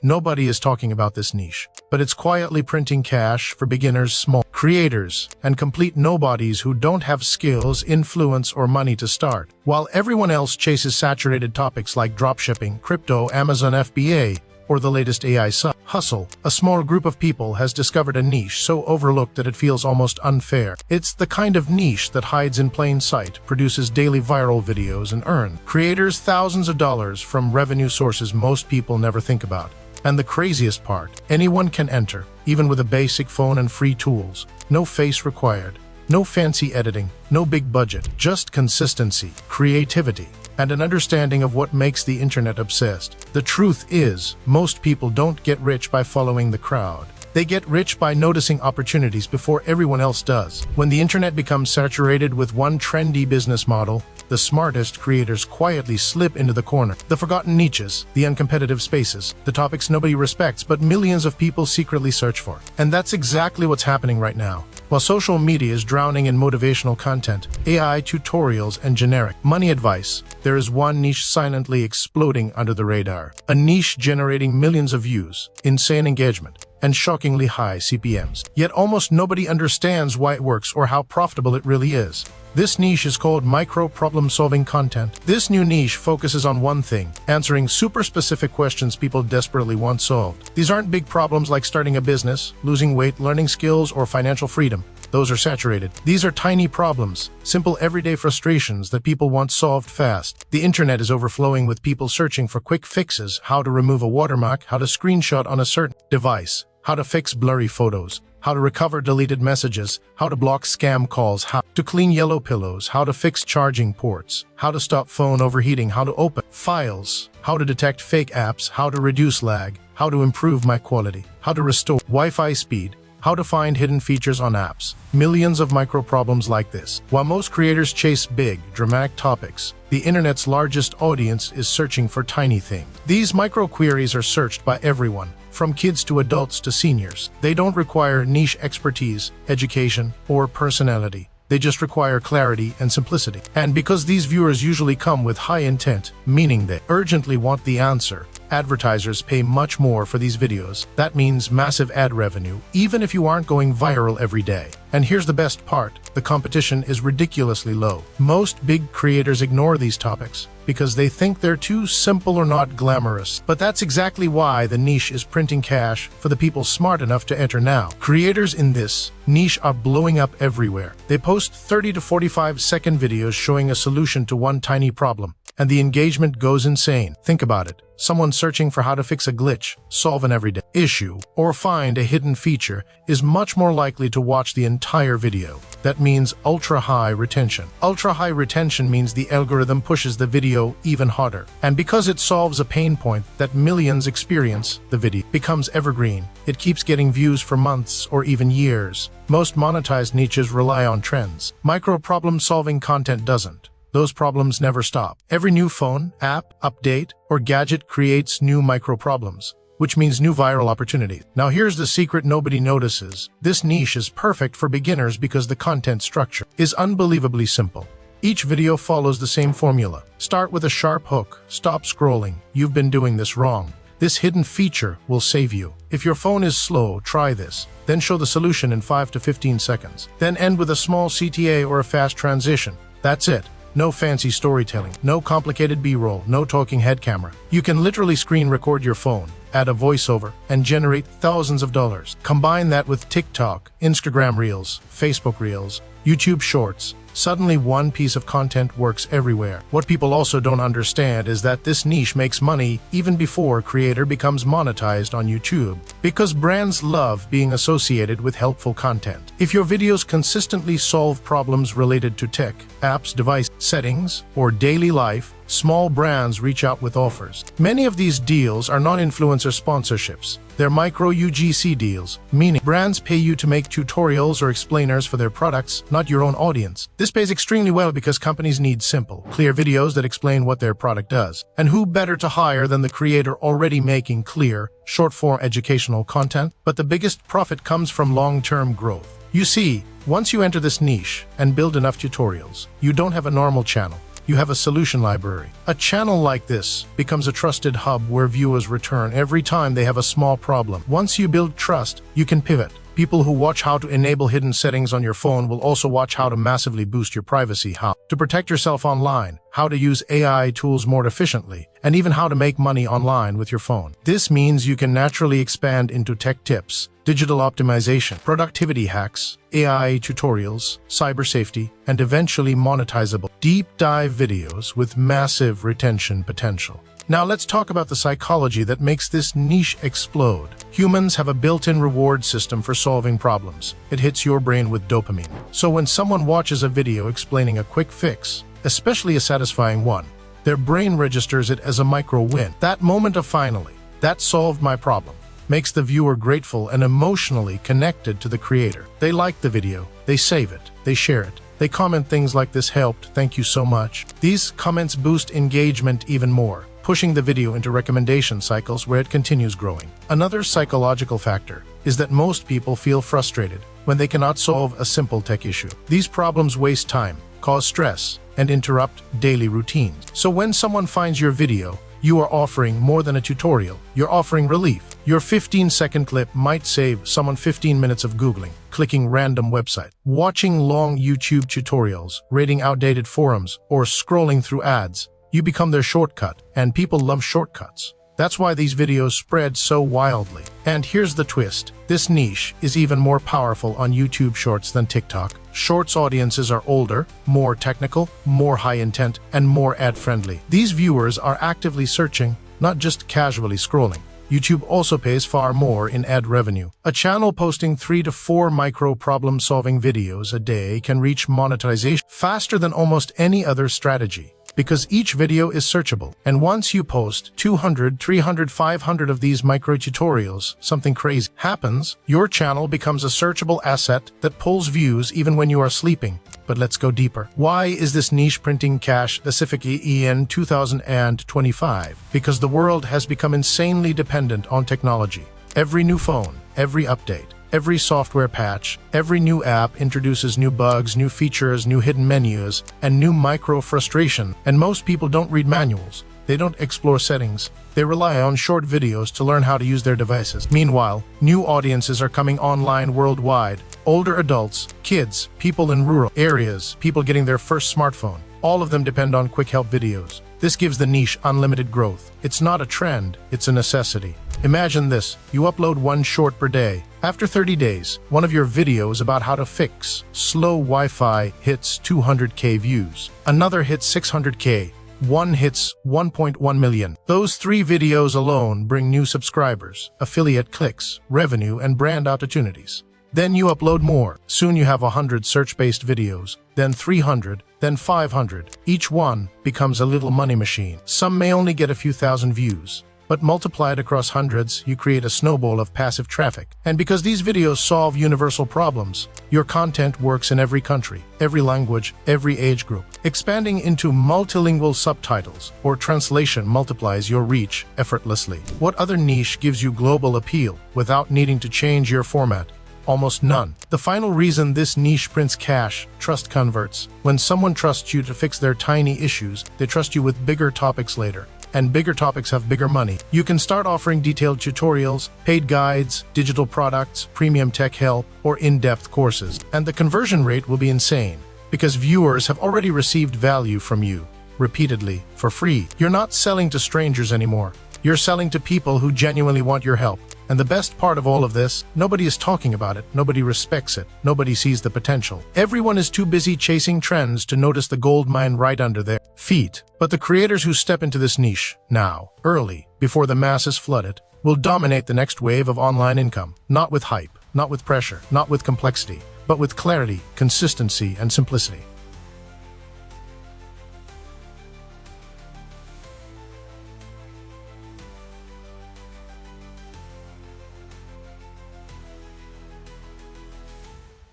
Nobody is talking about this niche, but it's quietly printing cash for beginners, small creators, and complete nobodies who don't have skills, influence, or money to start. While everyone else chases saturated topics like dropshipping, crypto, Amazon FBA, or the latest AI hustle, a small group of people has discovered a niche so overlooked that it feels almost unfair. It's the kind of niche that hides in plain sight, produces daily viral videos, and earns creators thousands of dollars from revenue sources most people never think about. And the craziest part, anyone can enter, even with a basic phone and free tools. No face required, no fancy editing, no big budget, just consistency, creativity, and an understanding of what makes the internet obsessed. The truth is, most people don't get rich by following the crowd. They get rich by noticing opportunities before everyone else does. When the internet becomes saturated with one trendy business model, the smartest creators quietly slip into the corner. The forgotten niches, the uncompetitive spaces, the topics nobody respects but millions of people secretly search for. And that's exactly what's happening right now. While social media is drowning in motivational content, AI tutorials, and generic money advice, there is one niche silently exploding under the radar. A niche generating millions of views, insane engagement, and shockingly high CPMs. Yet almost nobody understands why it works or how profitable it really is. This niche is called micro-problem-solving content. This new niche focuses on one thing, answering super specific questions people desperately want solved. These aren't big problems like starting a business, losing weight, learning skills, or financial freedom. Those are saturated. These are tiny problems, simple everyday frustrations that people want solved fast. The internet is overflowing with people searching for quick fixes: how to remove a watermark, how to screenshot on a certain device, how to fix blurry photos, how to recover deleted messages, how to block scam calls, how to clean yellow pillows, how to fix charging ports, how to stop phone overheating, how to open files, how to detect fake apps, how to reduce lag, how to improve mic quality, how to restore Wi-Fi speed, how to find hidden features on apps. Millions of micro problems like this. While most creators chase big, dramatic topics, the internet's largest audience is searching for tiny things. These micro queries are searched by everyone, from kids to adults to seniors. They don't require niche expertise, education, or personality. They just require clarity and simplicity. And because these viewers usually come with high intent, meaning they urgently want the answer, advertisers pay much more for these videos. That means massive ad revenue, even if you aren't going viral every day. And here's the best part, the competition is ridiculously low. Most big creators ignore these topics because they think they're too simple or not glamorous. But that's exactly why the niche is printing cash for the people smart enough to enter now. Creators in this niche are blowing up everywhere. They post 30 to 45-second videos showing a solution to one tiny problem, and the engagement goes insane. Think about it. Someone searching for how to fix a glitch, solve an everyday issue, or find a hidden feature is much more likely to watch the entire video. That means ultra-high retention. Ultra-high retention means the algorithm pushes the video even harder. And because it solves a pain point that millions experience, the video becomes evergreen. It keeps getting views for months or even years. Most monetized niches rely on trends. Micro-problem-solving content doesn't. Those problems never stop. Every new phone, app, update, or gadget creates new micro-problems, which means new viral opportunities. Now here's the secret nobody notices. This niche is perfect for beginners because the content structure is unbelievably simple. Each video follows the same formula. Start with a sharp hook. Stop scrolling. You've been doing this wrong. This hidden feature will save you. If your phone is slow, try this. Then show the solution in 5 to 15 seconds. Then end with a small CTA or a fast transition. That's it. No fancy storytelling, no complicated B-roll, no talking head camera. You can literally screen record your phone, add a voiceover, and generate thousands of dollars. Combine that with TikTok, Instagram Reels, Facebook Reels, YouTube Shorts. Suddenly one piece of content works everywhere. What people also don't understand is that this niche makes money even before a creator becomes monetized on YouTube, because brands love being associated with helpful content. If your videos consistently solve problems related to tech, apps, device settings, or daily life, small brands reach out with offers. Many of these deals are non-influencer sponsorships. They're micro UGC deals, meaning brands pay you to make tutorials or explainers for their products, not your own audience. This pays extremely well because companies need simple, clear videos that explain what their product does. And who better to hire than the creator already making clear, short-form educational content? But the biggest profit comes from long-term growth. You see, once you enter this niche and build enough tutorials, you don't have a normal channel. you have a solution library. A channel like this becomes a trusted hub where viewers return every time they have a small problem. Once you build trust, you can pivot. People who watch how to enable hidden settings on your phone will also watch how to massively boost your privacy, how to protect yourself online, how to use AI tools more efficiently, and even how to make money online with your phone. This means you can naturally expand into tech tips, digital optimization, productivity hacks, AI tutorials, cyber safety, and eventually monetizable deep dive videos with massive retention potential. Now let's talk about the psychology that makes this niche explode. Humans have a built-in reward system for solving problems. It hits your brain with dopamine. So when someone watches a video explaining a quick fix, especially a satisfying one, their brain registers it as a micro-win. That moment of finally, that solved my problem, makes the viewer grateful and emotionally connected to the creator. They like the video, they save it, they share it. They comment things like "this helped, thank you so much." These comments boost engagement even more, pushing the video into recommendation cycles where it continues growing. Another psychological factor is that most people feel frustrated when they cannot solve a simple tech issue. These problems waste time, cause stress, and interrupt daily routines. So when someone finds your video, you are offering more than a tutorial. You're offering relief. Your 15-second clip might save someone 15 minutes of Googling, clicking random website, watching long YouTube tutorials, raiding outdated forums, or scrolling through ads. You become their shortcut, and people love shortcuts. That's why these videos spread so wildly. And here's the twist. This niche is even more powerful on YouTube Shorts than TikTok. Shorts audiences are older, more technical, more high intent, and more ad-friendly. These viewers are actively searching, not just casually scrolling. YouTube also pays far more in ad revenue. A channel posting 3 to 4 micro problem-solving videos a day can reach monetization faster than almost any other strategy, because each video is searchable. And once you post 200, 300, 500 of these micro tutorials, something crazy happens. Your channel becomes a searchable asset that pulls views even when you are sleeping. But let's go deeper. Why is this niche printing cash specifically in 2025? Because the world has become insanely dependent on technology. Every new phone, every update, every software patch, every new app introduces new bugs, new features, new hidden menus, and new micro-frustration. And most people don't read manuals. They don't explore settings. They rely on short videos to learn how to use their devices. Meanwhile, new audiences are coming online worldwide. Older adults, kids, people in rural areas, people getting their first smartphone. All of them depend on quick help videos. This gives the niche unlimited growth. It's not a trend, it's a necessity. Imagine this, you upload one short per day. After 30 days, one of your videos about how to fix slow Wi-Fi hits 200K views. Another hits 600K. One hits 1.1 million. Those 3 videos alone bring new subscribers, affiliate clicks, revenue, and brand opportunities. Then you upload more. Soon you have 100 search-based videos, then 300, then 500. Each one becomes a little money machine. Some may only get a few thousand views, but multiplied across hundreds, you create a snowball of passive traffic. And because these videos solve universal problems, your content works in every country, every language, every age group. Expanding into multilingual subtitles or translation multiplies your reach effortlessly. What other niche gives you global appeal without needing to change your format? Almost none. The final reason this niche prints cash: trust converts. When someone trusts you to fix their tiny issues, they trust you with bigger topics later. And bigger topics have bigger money. You can start offering detailed tutorials, paid guides, digital products, premium tech help, or in-depth courses. And the conversion rate will be insane, because viewers have already received value from you, repeatedly, for free. You're not selling to strangers anymore. You're selling to people who genuinely want your help. And the best part of all of this, nobody is talking about it, nobody respects it, nobody sees the potential. Everyone is too busy chasing trends to notice the gold mine right under their feet. But the creators who step into this niche, now, early, before the masses flood it, will dominate the next wave of online income. Not with hype, not with pressure, not with complexity, but with clarity, consistency, and simplicity.